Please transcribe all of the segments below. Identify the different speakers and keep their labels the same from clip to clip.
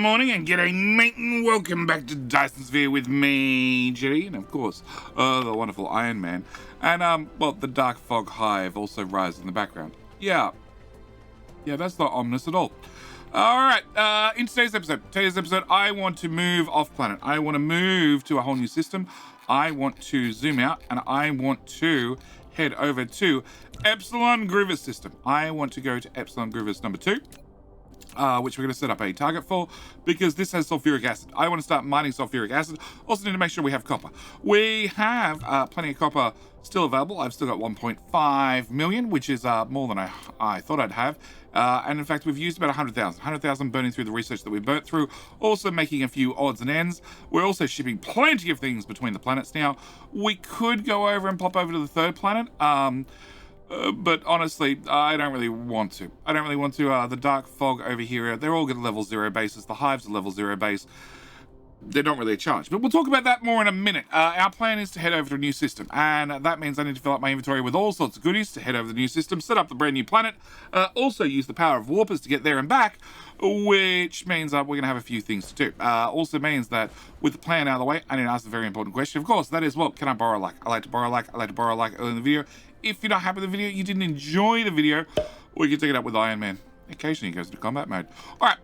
Speaker 1: morning and g'day mate and welcome back to Dyson Sphere with me, Jerry, and of course, the wonderful Iron Man. And, well, the dark fog hive also rises in the background. Yeah, that's not ominous at all. Alright, in today's episode, I want to move off planet. I want to move to a whole new system. I want to zoom out and I want to head over to Epsilon Groover's system. I want to go to Epsilon Groover's number 2. Which we're going to set up a target for, because this has sulfuric acid. I want to start mining sulfuric acid. Also need to make sure we have copper. We have plenty of copper still available. I've still got 1.5 million, which is more than I thought I'd have. And in fact, we've used about 100,000. 100,000 burning through the research that we burnt through. Also making a few odds and ends. We're also shipping plenty of things between the planets now. We could go over and pop over to the third planet. But honestly, I don't really want to. The dark fog over here, they're all at level 0 bases. The hives are level 0 base. They're not really a challenge. But we'll talk about that more in a minute. Our plan is to head over to a new system. And that means I need to fill up my inventory with all sorts of goodies to head over to the new system, set up the brand new planet. Also use the power of warpers to get there and back, which means we're going to have a few things to do. Also means that with the plan out of the way, I need to ask a very important question. Of course, that is, well, can I borrow like? I like to borrow like early in the video. If you're not happy with the video, you didn't enjoy the video, we can take it up with Iron Man. Occasionally he goes into combat mode. Alright,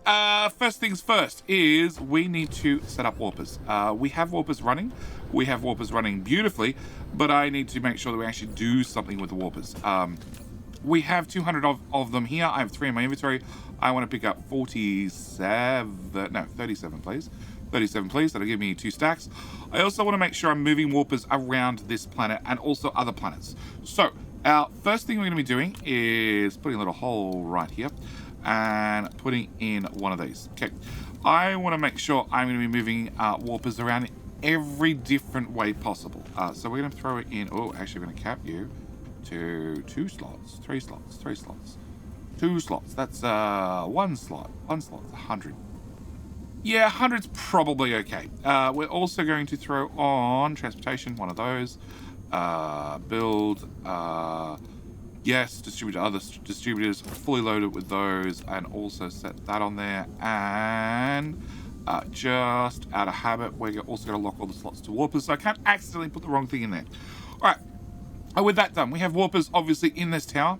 Speaker 1: first things first is we need to set up warpers. We have warpers running. We have warpers running beautifully, but I need to make sure that we actually do something with the warpers. We have 200 of them here. I have 3 in my inventory. I want to pick up 37, please. 37, please. That'll give me 2 stacks. I also want to make sure I'm moving warpers around this planet and also other planets. So, our first thing we're going to be doing is putting a little hole right here and putting in one of these. Okay. I want to make sure I'm going to be moving warpers around in every different way possible. So we're going to throw it in. Oh, actually, we're going to cap you to 2 slots, 3 slots, 3 slots, 2 slots. That's 1 slot. 1 slot's 100. Yeah, 100's probably okay. We're also going to throw on transportation, one of those. Build, yes, distributor, other distributors, fully loaded with those, and also set that on there. And just out of habit, we're also going to lock all the slots to warpers, so I can't accidentally put the wrong thing in there. All right. With that done, we have warpers obviously in this tower.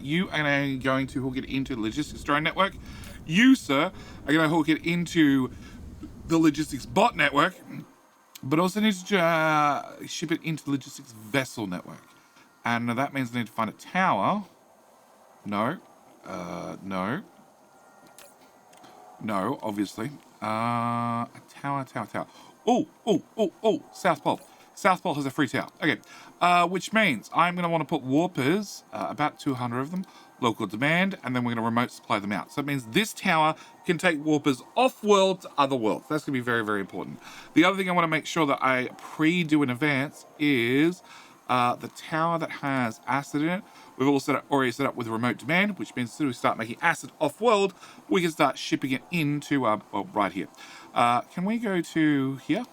Speaker 1: You are going to hook it into the logistics drone network. You, sir, are going to hook it into the logistics bot network, but also need to ship it into the logistics vessel network. And that means I need to find a tower. No, obviously. A tower. Oh, South Pole. South Pole has a free tower. Okay, which means I'm going to want to put warpers, about 200 of them, local demand, and then we're going to remote supply them out. So it means this tower can take warpers off-world to other worlds. That's going to be very, very important. The other thing I want to make sure that I pre-do in advance is the tower that has acid in it. We've also already set up with remote demand, which means as soon as we start making acid off-world, we can start shipping it into, well, right here. Can we go to here?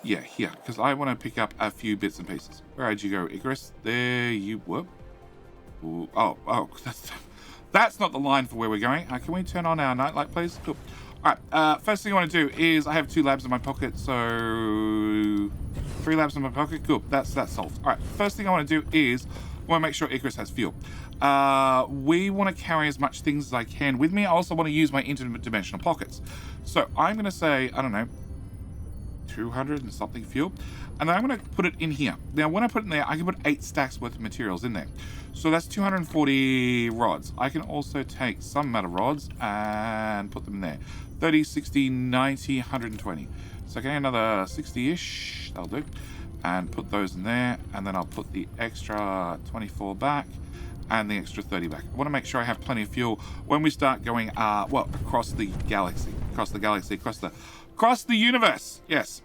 Speaker 1: Yeah, here, because I want to pick up a few bits and pieces. Where did you go, Icarus? There you were. Ooh, oh, that's not the line for where we're going. Can we turn on our nightlight, please? Cool. All right, first thing I want to do is I have 2 labs in my pocket, so 3 labs in my pocket. Cool, that's solved. All right, first thing I want to do is I want to make sure Icarus has fuel. We want to carry as much things as I can with me. I also want to use my interdimensional pockets. So I'm going to say, I don't know, 200 and something fuel, and then I'm going to put it in here. Now when I put it in there, I can put 8 stacks worth of materials in there, so that's 240 rods. I can also take some amount of rods and put them in there. 30, 60, 90, 120. So okay, another 60-ish, that'll do, and put those in there, and then I'll put the extra 24 back and the extra 30 back. I want to make sure I have plenty of fuel when we start going well, across the galaxy, across the universe. Yes.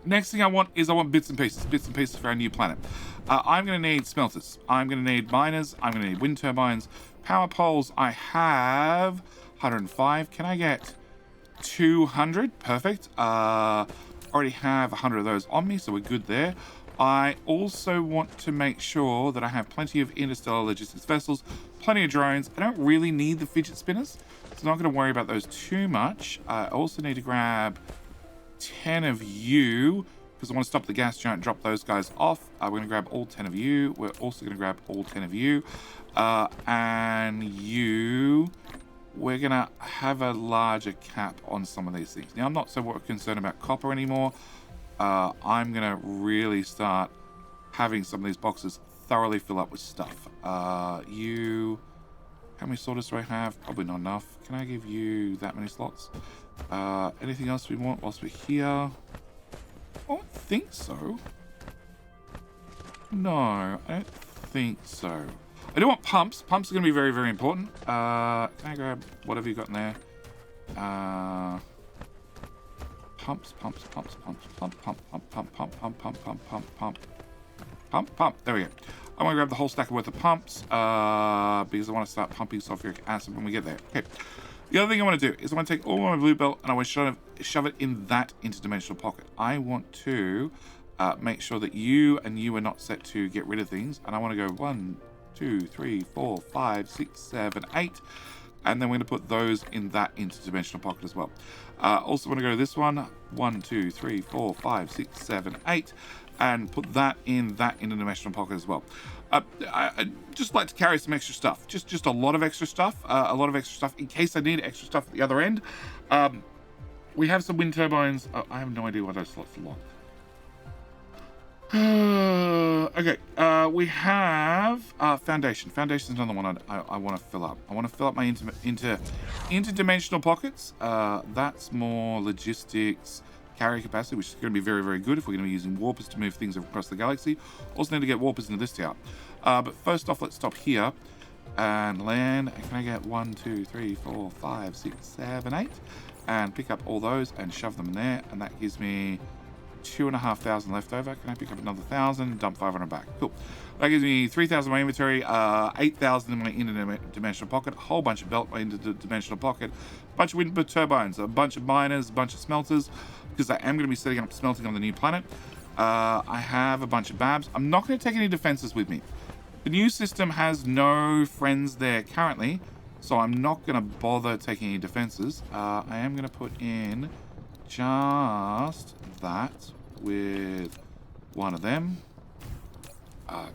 Speaker 1: Next thing I want bits and pieces for our new planet. I'm going to need smelters. I'm going to need miners. I'm going to need wind turbines. Power poles, I have 105. Can I get 200? Perfect. Already have 100 of those on me, so we're good there. I also want to make sure that I have plenty of interstellar logistics vessels, plenty of drones. I don't really need the fidget spinners, so I'm not going to worry about those too much. I also need to grab 10 of you, because I want to stop the gas giant, drop those guys off. We're going to grab all 10 of you. We're also going to grab all 10 of you. And you, we're going to have a larger cap on some of these things. Now, I'm not so concerned about copper anymore. I'm going to really start having some of these boxes thoroughly fill up with stuff. You, how many sorters do I have? Probably not enough. Can I give you that many slots? Anything else we want whilst we're here? I don't think so. No, I don't think so. I do want pumps. Pumps are going to be very, very important. Can I grab whatever you got in there? Pumps. Pump. There we go. I want to grab the whole stack worth of pumps because I want to start pumping sulfuric acid when we get there. Okay. The other thing I want to do is I want to take all my blue belt and I want to shove it in that interdimensional pocket. I want to make sure that you are not set to get rid of things. And I want to go 1, 2, 3, 4, 5, 6, 7, 8. And then we're going to put those in that interdimensional pocket as well. Also want to go to this one. 1, 2, 3, 4, 5, 6, 7, 8. And put that in that interdimensional pocket as well. I just like to carry some extra stuff. Just a lot of extra stuff. In case I need extra stuff at the other end. We have some wind turbines. I have no idea what those slots are locked. Okay, we have foundation. Foundation is another one I want to fill up. I want to fill up my interdimensional pockets. That's more logistics, carrier capacity, which is going to be very, very good if we're going to be using warpers to move things across the galaxy. Also need to get warpers into this tower. But first off, let's stop here and land. Can I get 1, 2, 3, 4, 5, 6, 7, 8? And pick up all those and shove them in there. And that gives me 2,500 left over. Can I pick up another 1,000? Dump 500 back. Cool. That gives me 3,000 in my inventory, 8,000 in my interdimensional pocket, a whole bunch of belt in my interdimensional pocket, a bunch of wind turbines, a bunch of miners, a bunch of smelters, because I am going to be setting up smelting on the new planet. I have a bunch of babs. I'm not going to take any defenses with me. The new system has no friends there currently, so I'm not going to bother taking any defenses. I am going to put in just that with one of them.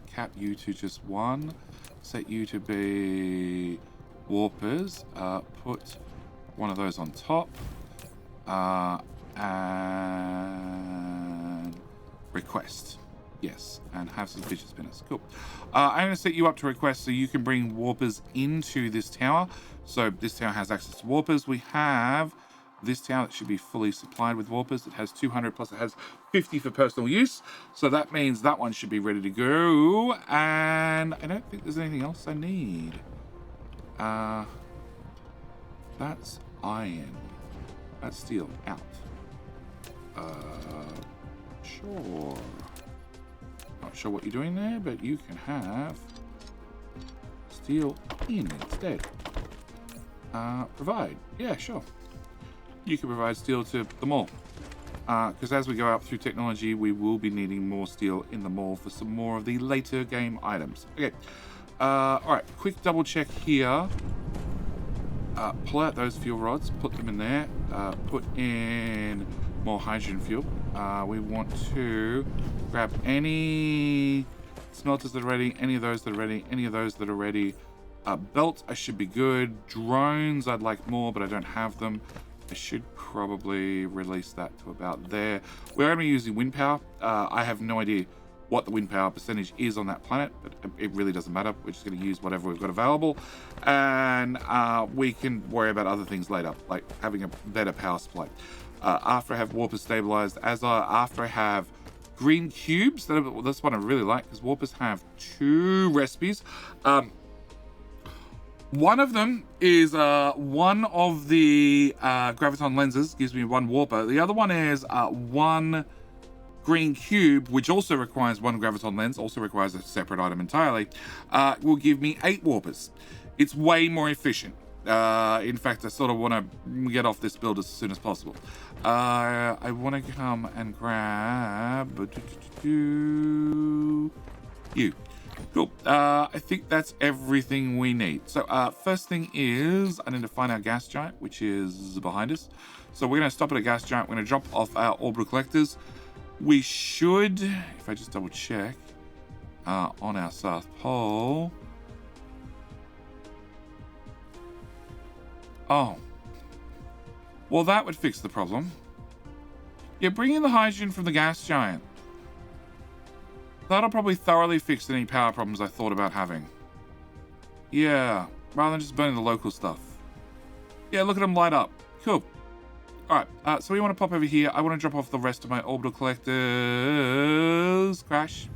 Speaker 1: Cap you to just one. Set you to be warpers. Put one of those on top. And request. Yes, and have some fidget spinners. Cool. I'm going to set you up to request so you can bring warpers into this tower. So this tower has access to warpers. We have this tower that should be fully supplied with warpers. It has 200 plus it has 50 for personal use. So that means that one should be ready to go. And I don't think there's anything else I need. That's iron. That's steel. Out. Sure. Not sure what you're doing there, but you can have steel in instead. Provide. Yeah, sure. You can provide steel to the mall. Because as we go up through technology, we will be needing more steel in the mall for some more of the later game items. Okay. Alright, quick double check here. Pull out those fuel rods, put them in there. Put in more hydrogen fuel. We want to grab any smelters that are ready, any of those that are ready, any of those that are ready. Belts, I should be good. Drones, I'd like more, but I don't have them. I should probably release that to about there. We're going to be using wind power. I have no idea what the wind power percentage is on that planet, but it really doesn't matter. We're just going to use whatever we've got available, and we can worry about other things later, like having a better power supply. After I have warpers stabilized, after I have green cubes, that's what I really like, because warpers have 2 recipes. One of them is one of the graviton lenses gives me 1 warper. The other one is 1 green cube, which also requires 1 graviton lens, also requires a separate item entirely, will give me 8 warpers. It's way more efficient. In fact, I sort of want to get off this build as soon as possible. I want to come and grab you. Cool. I think that's everything we need. So first thing is I need to find our gas giant, which is behind us. So we're going to stop at a gas giant. We're going to drop off our orbital collectors. We should, if I just double check, on our south pole. Oh. Well, that would fix the problem. Yeah, bring in the hydrogen from the gas giant. That'll probably thoroughly fix any power problems I thought about having. Yeah, rather than just burning the local stuff. Yeah, look at them light up. Cool. Alright, so we want to pop over here. I want to drop off the rest of my orbital collectors. Crash.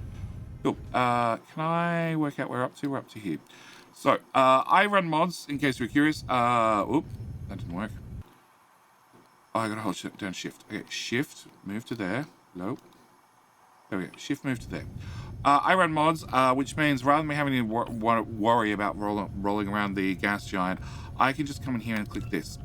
Speaker 1: Cool. Can I work out where we're up to? We're up to here. So, I run mods, in case you're curious. Oop, that didn't work. Oh, I gotta hold down shift. Okay, shift, move to there. Nope. There we go. Shift, move to there. I run mods, which means rather than me having to worry about rolling around the gas giant, I can just come in here and click this.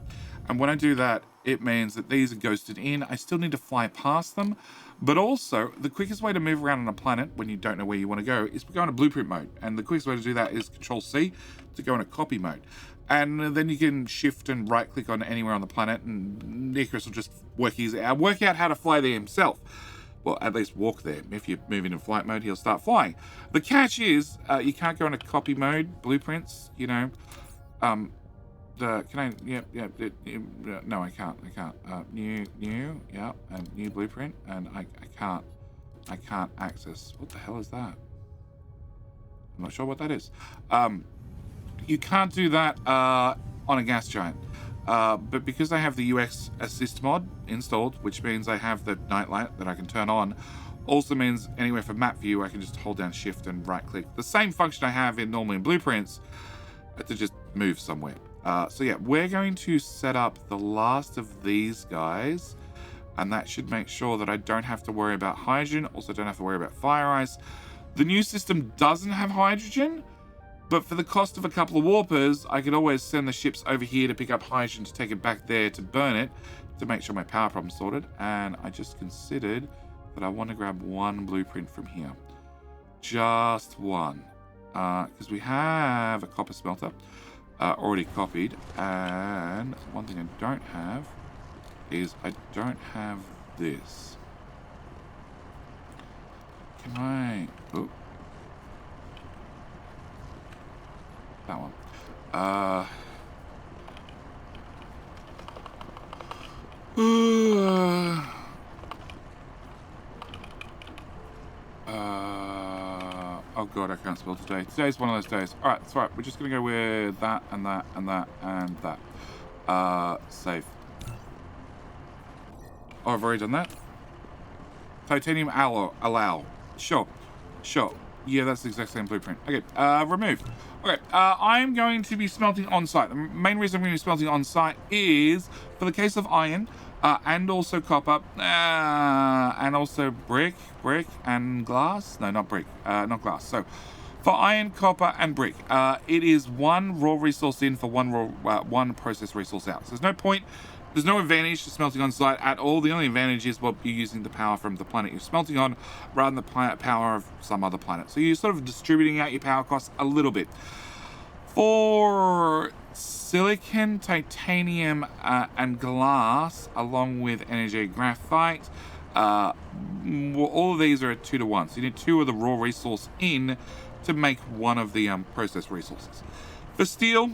Speaker 1: And when I do that, it means that these are ghosted in. I still need to fly past them. But also, the quickest way to move around on a planet when you don't know where you want to go is to go into blueprint mode. And the quickest way to do that is Control-C to go into copy mode. And then you can shift and right-click on anywhere on the planet, and Icarus will just work out how to fly there himself. Well, at least walk there. If you move into flight mode, he'll start flying. The catch is, you can't go into copy mode, blueprints, you know. No, I can't. New, yeah, and new blueprint, and I can't access. What the hell is that? I'm not sure what that is. You can't do that on a gas giant. But because I have the UX assist mod installed, which means I have the night light that I can turn on, also means anywhere from map view, I can just hold down shift and right click. The same function I have normally in blueprints to just move somewhere. So yeah, we're going to set up the last of these guys, and that should make sure that I don't have to worry about hydrogen, also don't have to worry about fire ice. The new system doesn't have hydrogen, but for the cost of a couple of warpers, I could always send the ships over here to pick up hydrogen to take it back there to burn it, to make sure my power problem's sorted. And I just considered that I want to grab one blueprint from here. Just one. Because we have a copper smelter already copied. And one thing I don't have is I don't have this. Can I... Oh. That one. Oh god, I can't spell today. Today's one of those days. Alright, that's right. We're just gonna go with that and that and that and that. Save. Oh, I've already done that. Titanium allow. Sure. Yeah, that's the exact same blueprint. Okay, remove. Okay, I'm going to be smelting on site. The main reason I'm going to be smelting on site is for the case of iron, and also copper, and also brick, and glass. No, not brick, not glass. So, for iron, copper, and brick, it is one raw resource in for one process resource out. So there's no point. There's no advantage to smelting on site at all. The only advantage is what you're using the power from the planet you're smelting on rather than the power of some other planet. So you're sort of distributing out your power costs a little bit. For silicon, titanium, and glass, along with energy graphite, all of these are at 2 to 1. So you need 2 of the raw resource in to make one of the process resources. For steel,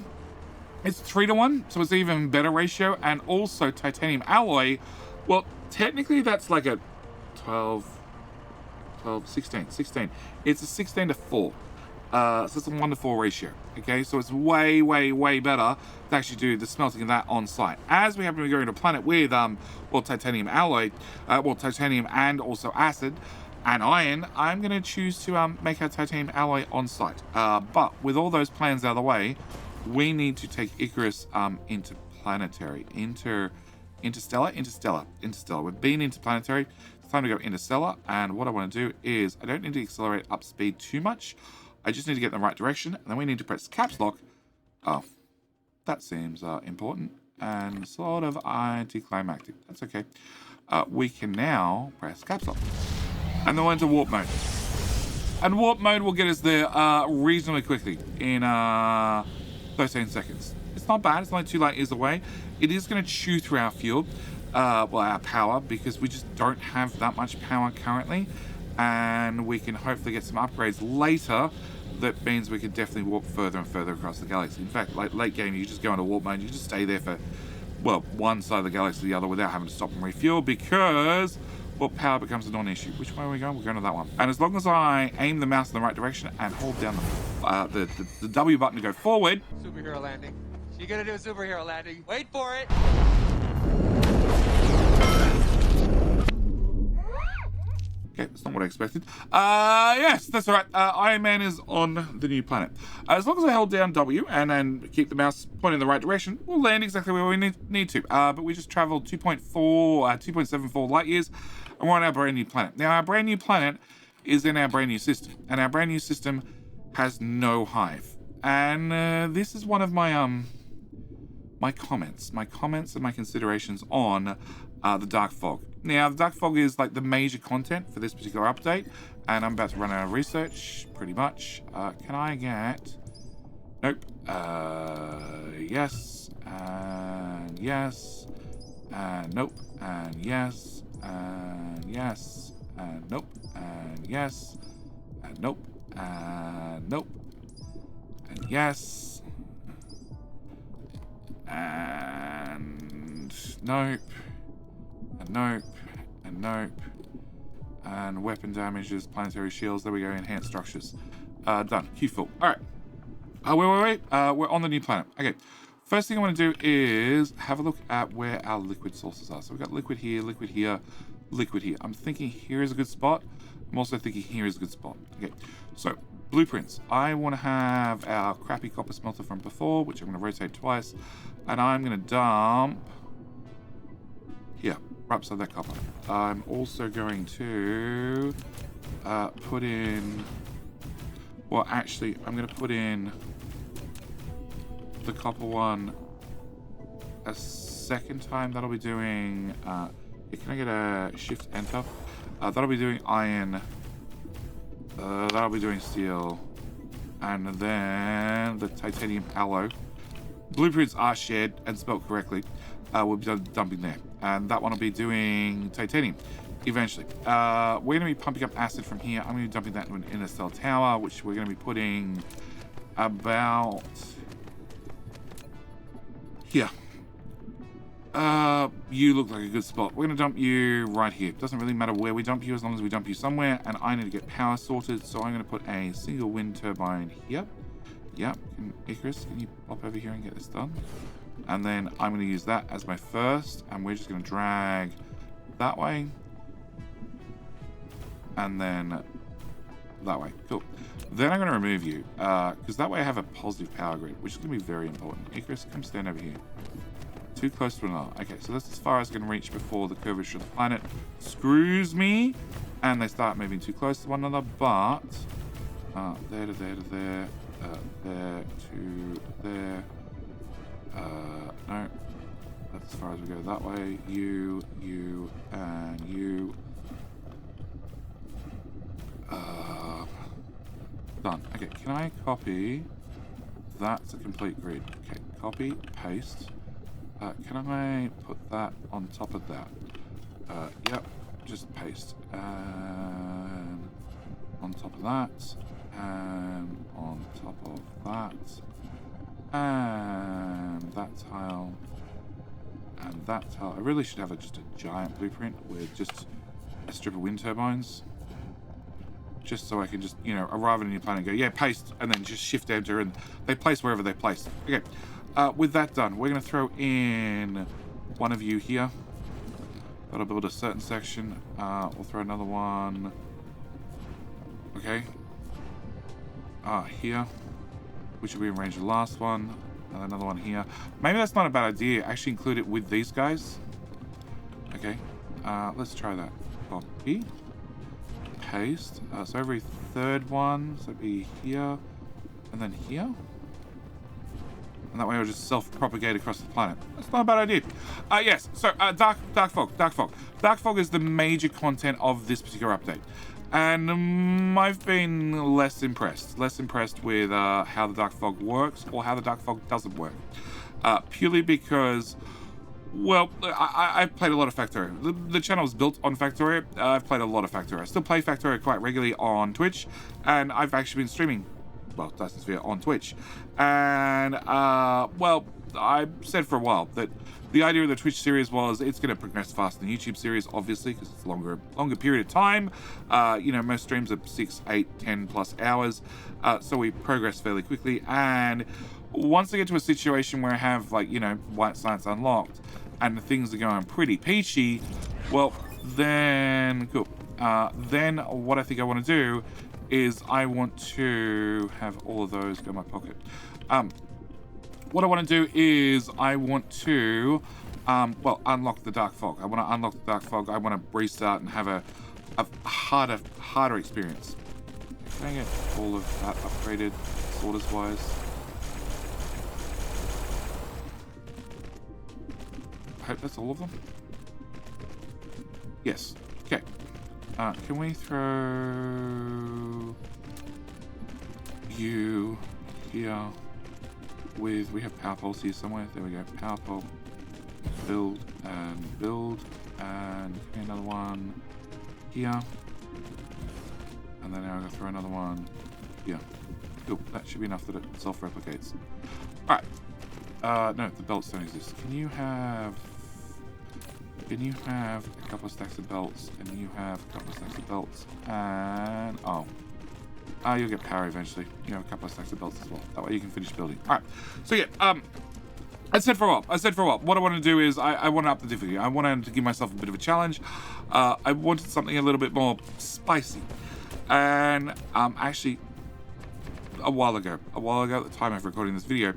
Speaker 1: it's 3 to 1, so it's even better ratio. And also titanium alloy, well, technically that's like a 16. It's a 16 to 4. So it's a 1 to 4 ratio. Okay, so it's way better to actually do the smelting of that on site. As we happen to be going to a planet with titanium alloy, titanium and also acid and iron, I'm going to choose to make our titanium alloy on site. But with all those plans out of the way, we need to take Icarus interplanetary. Interstellar. We've been interplanetary. It's time to go interstellar. And what I want to do is, I don't need to accelerate up speed too much. I just need to get in the right direction. And then we need to press caps lock. Oh. That seems important and sort of anticlimactic. That's okay. We can now press caps lock. And then we're into warp mode. And warp mode will get us there reasonably quickly in 13 seconds. It's not bad. It's only 2 light years away. It is going to chew through our fuel, well, our power, because we just don't have that much power currently. And we can hopefully get some upgrades later. That means we can definitely warp further and further across the galaxy. In fact, like late game, you just go into warp mode. You just stay there for, well, one side of the galaxy to the other without having to stop and refuel because, well, power becomes a non-issue. Which way are we going? We're going to that one. And as long as I aim the mouse in the right direction and hold down the W button to go forward.
Speaker 2: Superhero landing. You're gonna do a superhero landing. Wait for it.
Speaker 1: Okay, that's not what I expected. Yes, that's all right. Iron Man is on the new planet. As long as I hold down W and then keep the mouse pointing in the right direction, we'll land exactly where we need to. But we just traveled 2.74 light years, and we're on our brand new planet. Now, our brand new planet is in our brand new system, and our brand new system has no hive. And this is one of my my comments and my considerations on the dark fog. Now, the dark fog is like the major content for this particular update, and I'm about to run out of research, pretty much. Can I get... Nope. Yes, and yes, and nope, and yes, and yes, and nope, and yes, and nope, and nope, and yes, and nope, and nope, and nope, and weapon damages, planetary shields. There we go, enhanced structures. Done. Q full. All right. Wait. We're on the new planet. Okay. First thing I want to do is have a look at where our liquid sources are. So we've got liquid here, liquid here, liquid here. I'm thinking here is a good spot. I'm also thinking here is a good spot. Okay. So blueprints. I want to have our crappy copper smelter from before, which I'm going to rotate twice, and I'm going to dump here, right beside that copper. I'm also going to put in. Well, actually, I'm going to put in the copper one a second time. That'll be doing... can I get a shift enter? That'll be doing iron. That'll be doing steel. And then the titanium alloy. Blueprints are shared and spelled correctly. We'll be dumping there. And that one will be doing titanium. Eventually. We're going to be pumping up acid from here. I'm going to be dumping that into an interstellar tower, which we're going to be putting about here. You look like a good spot. We're going to dump you right here. Doesn't really matter where we dump you as long as we dump you somewhere. And I need to get power sorted, so I'm going to put a single wind turbine here. Yep. Icarus, can you pop over here and get this done? And then I'm going to use that as my first, and we're just going to drag that way. And then that way. Cool. Then I'm going to remove you, because that way I have a positive power grid, which is going to be very important. Icarus, come stand over here. Too close to another. Okay, so that's as far as I can reach before the curvature of the planet screws me, and they start moving too close to one another, but there to there to there, there to there. No. That's as far as we go that way. You, and you. Done. Okay, can I copy? That's a complete grid. Okay, copy, paste. Can I put that on top of that? Yep, just paste. And on top of that. And on top of that. And that tile. And that tile. I really should have just a giant blueprint with just a strip of wind turbines. Just so I can just, you know, arrive at a new planet and go, yeah, paste, and then just shift enter, and they place wherever they place. Okay, with that done, we're going to throw in one of you here. That'll build a certain section. We'll throw another one. Okay. Here. Which will be in range of the last one. And another one here. Maybe that's not a bad idea. Actually include it with these guys. Okay. Let's try that. Copy. Paste. So every third one, so it'd be here, and then here. And that way it'll just self-propagate across the planet. That's not a bad idea. Yes, so dark fog. Dark fog is the major content of this particular update. And I've been less impressed with how the dark fog works or how the dark fog doesn't work. Purely because, well, I've played a lot of Factorio. The channel is built on Factorio. I've played a lot of Factorio. I still play Factorio quite regularly on Twitch, and I've actually been streaming, well, Dyson Sphere on Twitch. And, well, I said for a while that the idea of the Twitch series was it's going to progress faster than the YouTube series, obviously, because it's a longer period of time. You know, most streams are 6, 8, 10 plus hours. So we progress fairly quickly. And once I get to a situation where I have, like, you know, white science unlocked and the things are going pretty peachy, well, then cool. Then what I think I want to do is I want to have all of those go in my pocket. What I want to do is I want to, well, unlock the dark fog. I want to unlock the dark fog. I want to restart and have a harder experience. Can I get all of that upgraded, sorters-wise? I hope that's all of them. Yes. Okay. Can we throw you here? We have power poles here somewhere. There we go. Power pole. Build and another one here. And then I'm going to throw another one here. Cool. That should be enough that it self-replicates. Alright. No, the belts don't exist. Can you have a couple of stacks of belts? And you have a couple of stacks of belts. And you'll get power eventually. You have a couple of stacks of belts as well. That way you can finish building. Alright. So yeah, I said for a while. What I want to do is I want to up the difficulty. I wanted to give myself a bit of a challenge. I wanted something a little bit more spicy. And actually, a while ago at the time of recording this video,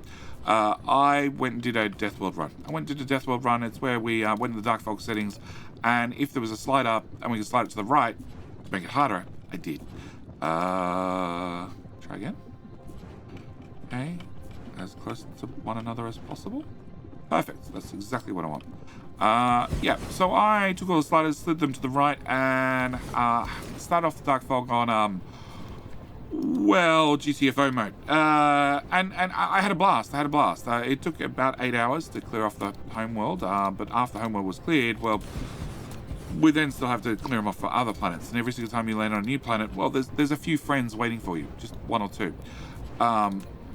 Speaker 1: I went and did a Death World run. It's where we went in the dark fog settings, and if there was a slider and we could slide it to the right to make it harder, I did. Try again. Okay, as close to one another as possible. Perfect. That's exactly what I want. Yeah. So I took all the sliders, slid them to the right, and started off the dark fog on well, GTFO mode. And I had a blast. It took about 8 hours to clear off the home world. But after home world was cleared, well, we then still have to clear them off for other planets. And every single time you land on a new planet, well, there's a few friends waiting for you, just one or two.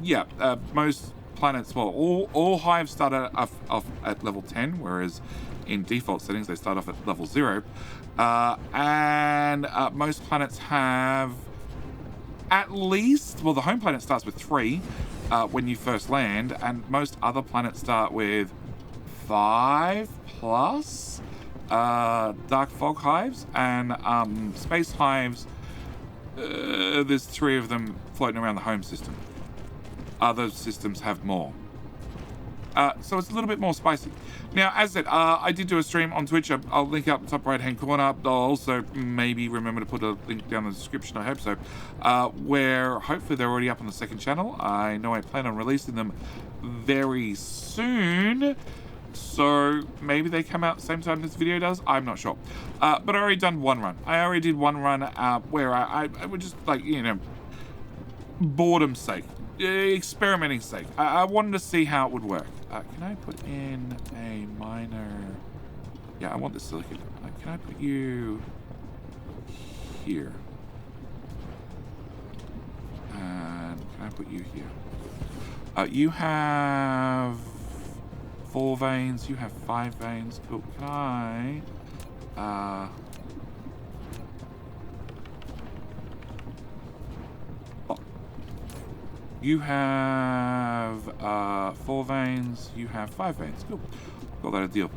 Speaker 1: Yeah, most planets, well, all hives start off at level 10, whereas in default settings they start off at level 0. And most planets have at least, well, the home planet starts with 3 when you first land, and most other planets start with 5 plus dark fog hives, and space hives, there's 3 of them floating around the home system. Other systems have more. So it's a little bit more spicy. Now, as I said, I did do a stream on Twitch. I'll link up the top right-hand corner. I'll also maybe remember to put a link down in the description, I hope so, where hopefully they're already up on the second channel. I know I plan on releasing them very soon, so maybe they come out the same time this video does. I'm not sure. But I already done one run. Where I would just, like, you know, boredom's sake. Experimenting sake. I wanted to see how it would work. Can I put in a miner? Yeah, I want the silicon. Can I put you here? And can I put you here? You have 4 veins. You have 5 veins. Cool. Can I? You have 4 veins, you have 5 veins. Cool. Got that a deal.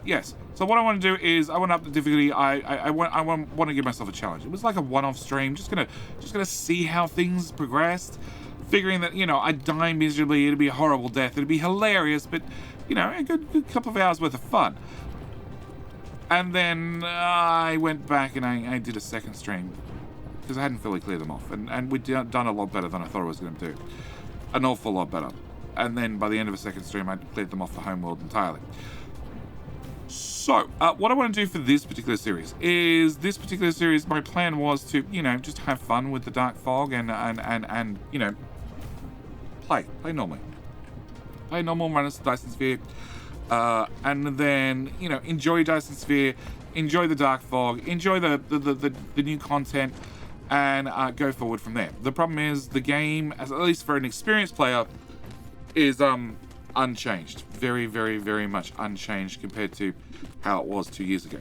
Speaker 1: Yes. So what I want to do is I want to up the difficulty. I want to give myself a challenge. It was like a one-off stream. Just gonna see how things progressed. Figuring that, you know, I'd die miserably, it'd be a horrible death, it'd be hilarious, but, you know, a good couple of hours worth of fun. And then I went back and I did a second stream, because I hadn't fully cleared them off, and we'd done a lot better than I thought I was going to do. An awful lot better. and then by the end of a second stream, I cleared them off the homeworld entirely. So, what I want to do for this particular series is my plan was to, you know, just have fun with the Dark Fog and you know, play normally. Play normal, run as Dyson Sphere, and then, you know, enjoy Dyson Sphere, enjoy the Dark Fog, enjoy the new content, and go forward from there. The problem is the game, at least for an experienced player, is unchanged. Very, very, very much unchanged compared to how it was 2 years ago.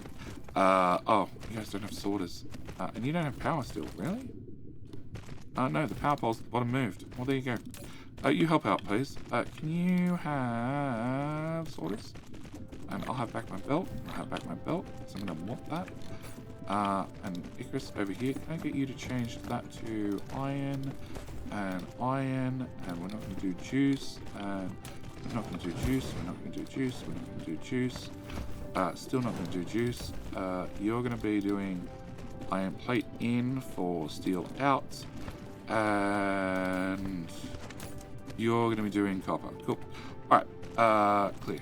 Speaker 1: Oh, you guys don't have sorters. And you don't have power still, really? No, the power poles at the bottom moved. Well, there you go. You help out, please. Can you have sorters? And I'll have back my belt. I'll have back my belt, so I'm going to want that. And Icarus over here, can I get you to change that to iron, and we're not going to do juice, and we're not going to do juice, we're not going to do juice, we're not going to do juice, still not going to do juice. You're going to be doing iron plate in for steel out, and you're going to be doing copper. Cool. Alright, clear.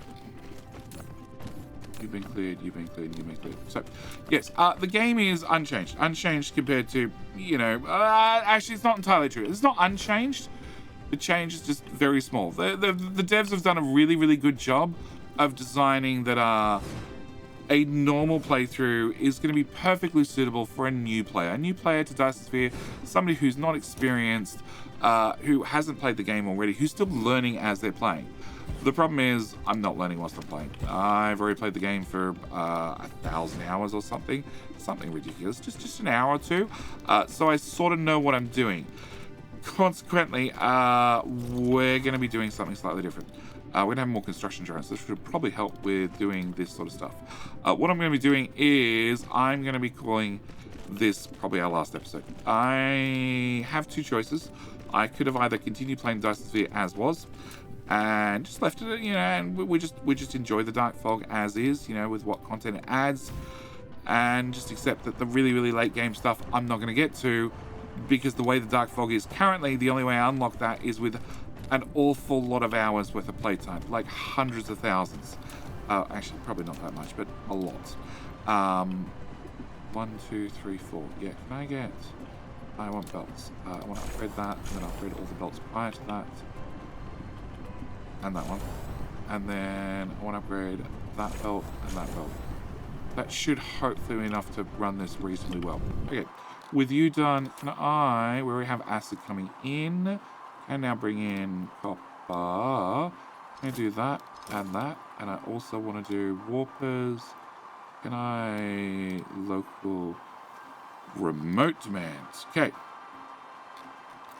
Speaker 1: You've been cleared, you've been cleared, you've been cleared. So, yes, the game is unchanged. Unchanged compared to, you know, actually, it's not entirely true. It's not unchanged. The change is just very small. The devs have done a really, really good job of designing that a normal playthrough is going to be perfectly suitable for a new player to Dyson Sphere, somebody who's not experienced, who hasn't played the game already, who's still learning as they're playing. The problem is, I'm not learning whilst I'm playing. I've already played the game for 1,000 hours or something ridiculous, just an hour or two. So I sort of know what I'm doing. Consequently, we're going to be doing something slightly different. We're going to have more construction drones. This should probably help with doing this sort of stuff. What I'm going to be doing is I'm going to be calling this probably our last episode. I have two choices. I could have either continued playing Dyson Sphere as was, and just left it, you know, and we just enjoy the Dark Fog as is, you know, with what content it adds, and just accept that the really, really late game stuff I'm not going to get to, because the way the Dark Fog is currently, the only way I unlock that is with an awful lot of hours worth of playtime, like hundreds of thousands. Actually, probably not that much, but a lot. 1, 2, 3, 4. Yeah, can I get... I want belts. I want to upgrade that, and then upgrade all the belts prior to that. And that one. And then I want to upgrade that belt and that belt. That should hopefully be enough to run this reasonably well. Okay, with you done, can I, where we have acid coming in, and now bring in copper. Can I do that and that? And I also want to do warpers. Can I local remote demands? Okay.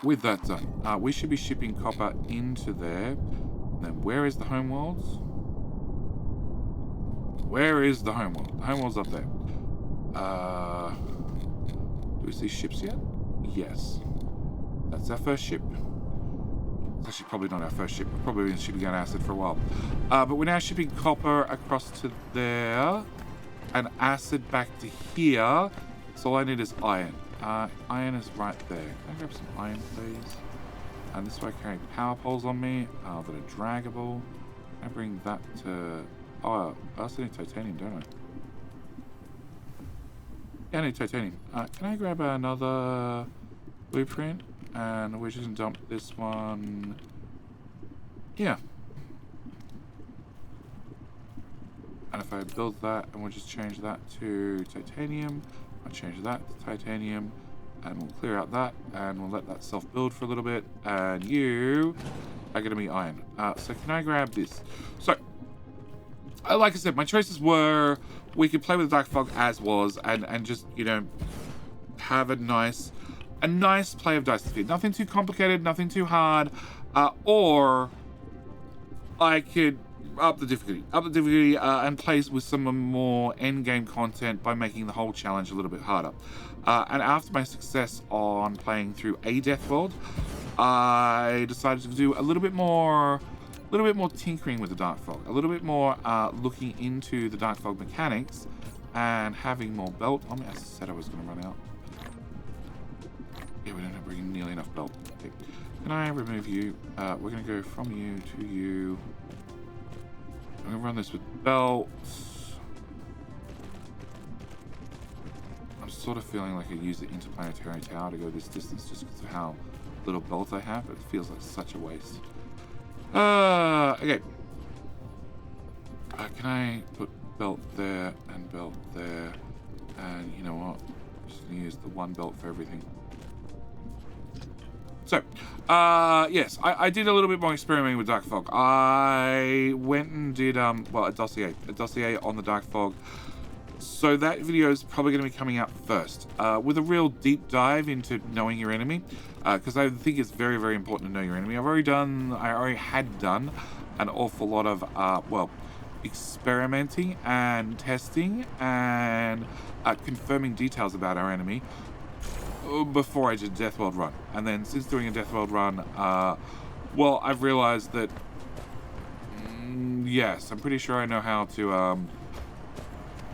Speaker 1: With that done, we should be shipping copper into there. And then where is the homeworlds? Where is the homeworld? The homeworld's up there. Do we see ships yet? Yes. That's our first ship. It's actually probably not our first ship. We've probably been shipping out acid for a while. But we're now shipping copper across to there. And acid back to here. So all I need is iron. Iron is right there. Can I grab some iron, please? And this way I carry power poles on me that are draggable. I bring that to... Oh, I also need titanium, don't I? Yeah, I need titanium. Can I grab another blueprint? And we're just going to dump this one... Yeah. And if I build that, and we'll just change that to titanium. I'll change that to titanium. And we'll clear out that, and we'll let that self-build for a little bit. And you are going to be iron. So can I grab this? So, like I said, my choices were we could play with the Dark Fog as was, and just, you know, have a nice play of Dyson Sphere. Nothing too complicated, nothing too hard. Or I could up the difficulty, and play with some more end-game content by making the whole challenge a little bit harder. And after my success on playing through a Death World, I decided to do a little bit more tinkering with the Dark Fog, a little bit more looking into the Dark Fog mechanics, and having more belt on me. I said I was going to run out. Yeah, we don't have bringing nearly enough belt. Okay. Can I remove you? We're going to go from you to you. I'm going to run this with belts. I'm sort of feeling like I use the interplanetary tower to go this distance just because of how little belt I have. It feels like such a waste. Okay. Can I put belt there and belt there? And you know what? I'm just going to use the one belt for everything. So, yes, I did a little bit more experimenting with Dark Fog. I went and did, well, a dossier on the Dark Fog. So that video is probably going to be coming out first, with a real deep dive into knowing your enemy, because I think it's very, very important to know your enemy. I already had done an awful lot of, well, experimenting and testing and confirming details about our enemy before I did a Death World run. And then since doing a Death World run, well, I've realized that, yes, I'm pretty sure I know how to,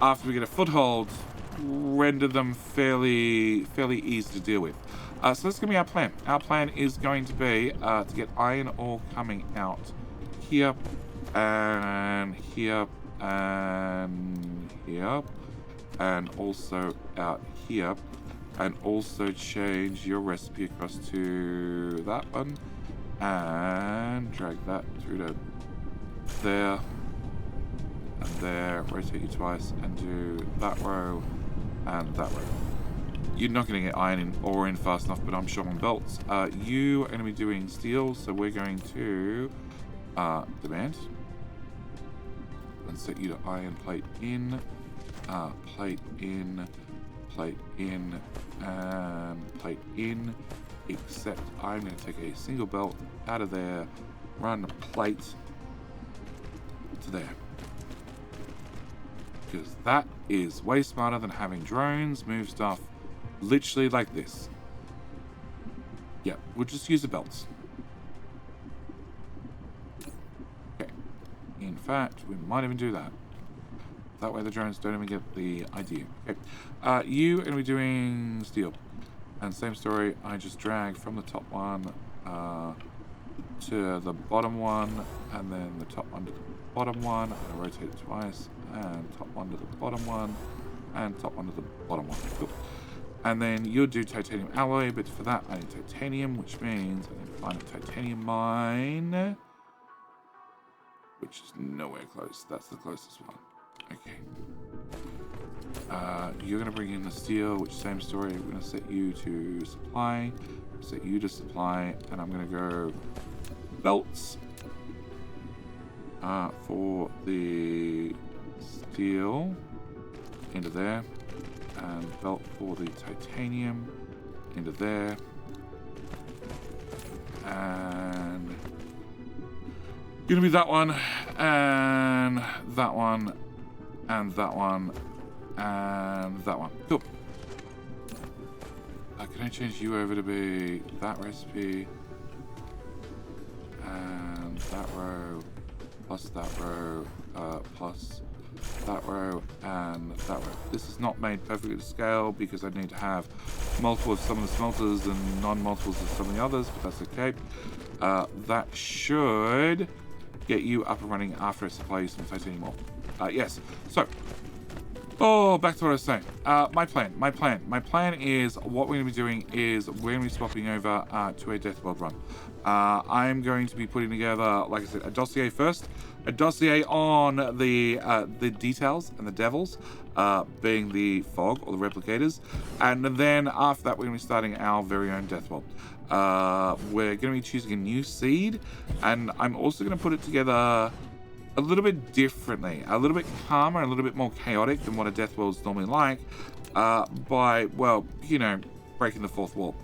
Speaker 1: after we get a foothold, render them fairly easy to deal with. So that's going to be our plan. Our plan is going to be to get iron ore coming out here, and here, and here, and also out here. And also change your recipe across to that one and drag that through to there and there, rotate you twice and do that row and that row. You're not going to get iron ore in fast enough, but I'm sure on belts. You are going to be doing steel, so we're going to demand and set you to iron plate in, plate in, plate in, and plate in, except I'm going to take a single belt out of there, run a plate to there, because that is way smarter than having drones move stuff literally like this. Yeah, we'll just use the belts. Okay, in fact, we might even do that. That way the drones don't even get the idea. Okay. You are going to be doing steel. And same story, I just drag from the top one to the bottom one, and then the top one to the bottom one. I rotate it twice, and top one to the bottom one, and top one to the bottom one. Cool. And then you'll do titanium alloy, but for that I need titanium, which means I need to find a titanium mine, which is nowhere close. That's the closest one. Okay. You're going to bring in the steel, which same story. We're going to set you to supply, set you to supply, and I'm going to go belts for the steel into there, and belt for the titanium into there, and going to be that one, and that one, and that one, and that one. Cool. Can I change you over to be that recipe, and that row, plus that row, plus that row, and that row. This is not made perfectly to scale because I need to have multiple of some of the smelters and non-multiples of some of the others, but that's okay. That should get you up and running after I supply you some titanium ore. Yes, so, back to what I was saying. My plan is, what we're going to be doing is we're going to be swapping over to a Death World run. I'm going to be putting together, like I said, a dossier first, a dossier on the details and the devils, being the fog or the replicators, and then after that we're going to be starting our very own Death World. We're going to be choosing a new seed, and I'm also going to put it together a little bit differently, a little bit calmer, a little bit more chaotic than what a Death World's normally like, by, well, you know, breaking the fourth wall.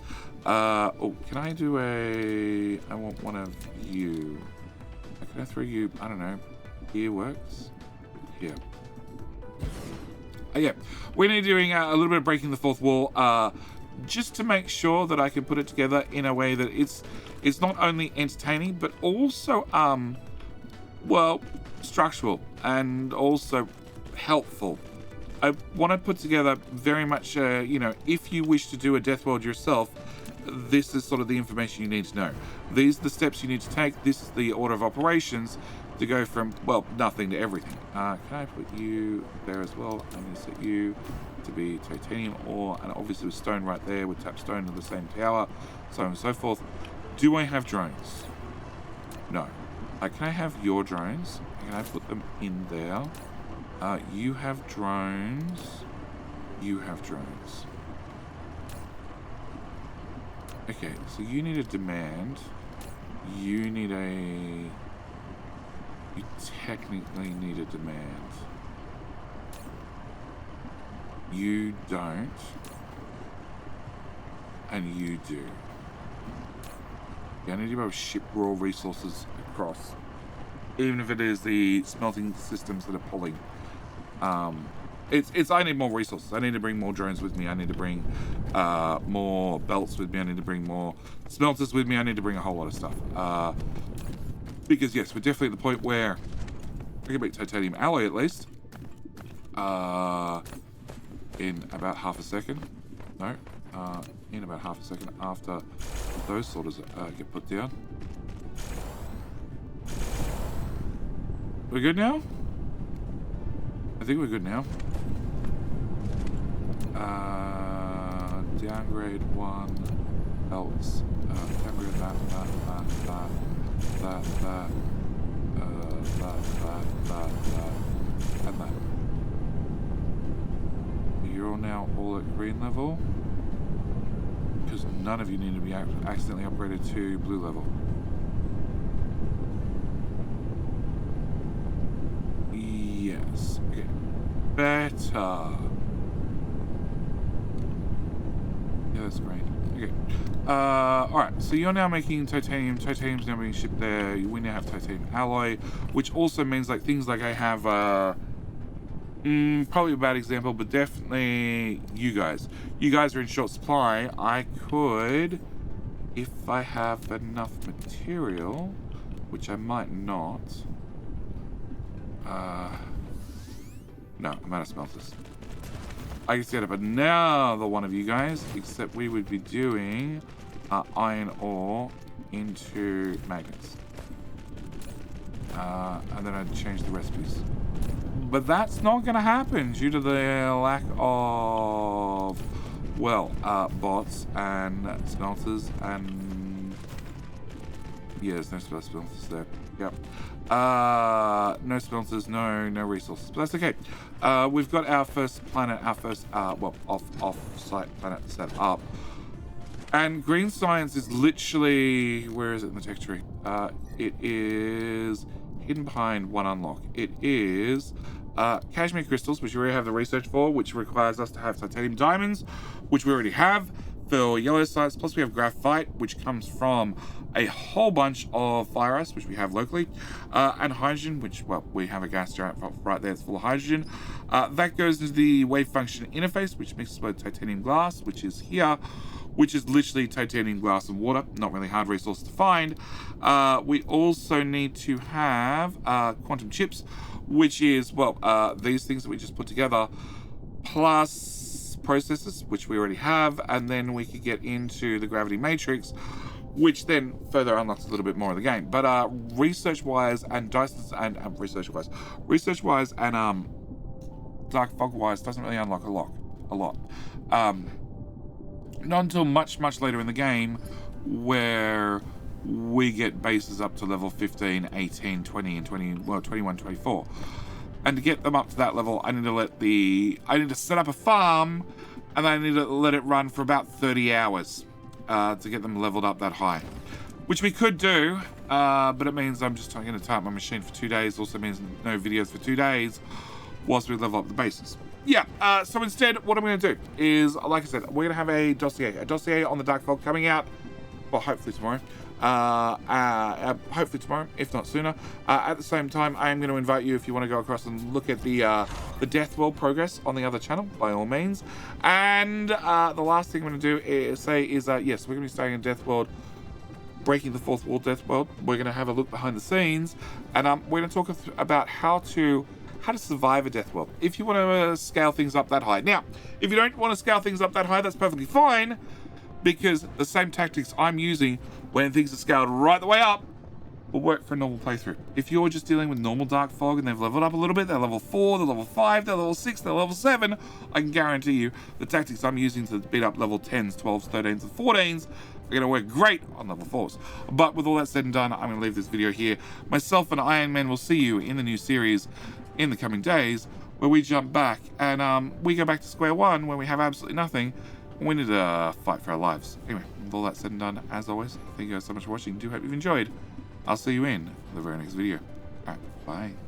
Speaker 1: Oh, can I do I want one of you. Can I throw you, I don't know, here works? Here. Yeah, we're going to be doing a little bit of breaking the fourth wall, just to make sure that I can put it together in a way that it's not only entertaining, but also, well, structural and also helpful. I want to put together very much, you know, if you wish to do a Death World yourself, this is sort of the information you need to know. These are the steps you need to take. This is the order of operations to go from, well, nothing to everything. Can I put you there as well? I'm going to set you to be titanium ore, and obviously with stone right there, with tap stone in the same tower, so on and so forth. Do I have drones? No. Can I have your drones? Can I put them in there? You have drones. You have drones. Okay, so you need a demand. You need a... You technically need a demand. You don't. And you do. Yeah, I need to be able to ship raw resources across. Even if it is the smelting systems that are pulling. I need more resources. I need to bring more drones with me. I need to bring more belts with me. I need to bring more smelters with me. I need to bring a whole lot of stuff. Because yes, we're definitely at the point where I can make titanium alloy at least. In about half a second. No. In about half a second after those sorters get put down. We're good now? I think we're good now. Downgrade 1 belts. Downgrade that, and that. You're now all at green level. Because none of you need to be accidentally upgraded to blue level. Yes. Okay. Better. Yeah, that's great. Okay. Alright, so you're now making titanium. Titanium's now being shipped there. We now have titanium alloy, which also means like things like I have probably a bad example, but definitely you guys. You guys are in short supply. I could, if I have enough material, which I might not. No, I'm out of smelters. I can set up another one of you guys, except we would be doing iron ore into magnets. And then I'd change the recipes. But that's not going to happen due to the lack of, well, bots and smelters and... Yeah, there's no smelters there. Yep. No smelters, no resources. But that's okay. We've got our first planet, off-site planet set up. And green science is literally... Where is it in the tech tree? It is hidden behind one unlock. It is cashmere crystals, which we already have the research for, which requires us to have titanium diamonds, which we already have for yellow sites. Plus we have graphite, which comes from a whole bunch of fire ice, which we have locally, and hydrogen, which, well, we have a gas giant right there that's full of hydrogen. That goes into the wave function interface, which mixes with titanium glass, which is here, which is literally titanium glass and water. Not really hard resource to find. We also need to have quantum chips, which is, well, these things that we just put together, plus processors, which we already have, and then we could get into the gravity matrix, which then further unlocks a little bit more of the game. But research-wise and Dyson's and research-wise and dark fog-wise doesn't really unlock a lot. Not until much later in the game, where we get bases up to level 15, 18, 20, and 21, 24. And to get them up to that level, I need to set up a farm, and I need to let it run for about 30 hours to get them leveled up that high. Which we could do, but it means I'm just going to tie up my machine for 2 days. Also means no videos for 2 days whilst we level up the bases. Yeah, so instead, what I'm going to do is, like I said, we're going to have a dossier on the Dark Fog coming out, well, hopefully tomorrow. Hopefully tomorrow, if not sooner. At the same time, I am going to invite you, if you want to go across and look at the Death World progress on the other channel, by all means. And the last thing I'm going to do is yes, we're going to be starting in Death World, breaking the fourth wall Death World. We're going to have a look behind the scenes, and we're going to talk about how to survive a death world if you want to scale things up that high. Now, if you don't want to scale things up that high, that's perfectly fine, because the same tactics I'm using when things are scaled right the way up will work for a normal playthrough. If you're just dealing with normal dark fog and they've leveled up a little bit, they're level 4, they're level 5, they're level 6, they're level 7, I can guarantee you the tactics I'm using to beat up level 10s, 12s, 13s, and 14s are going to work great on level 4s. But with all that said and done, I'm going to leave this video here. Myself and Iron Man will see you in the new series in the coming days, where we jump back and we go back to square one, where we have absolutely nothing. We need to fight for our lives. Anyway, with all that said and done, as always, thank you guys so much for watching. Do hope you've enjoyed. I'll see you in the very next video. Alright, bye.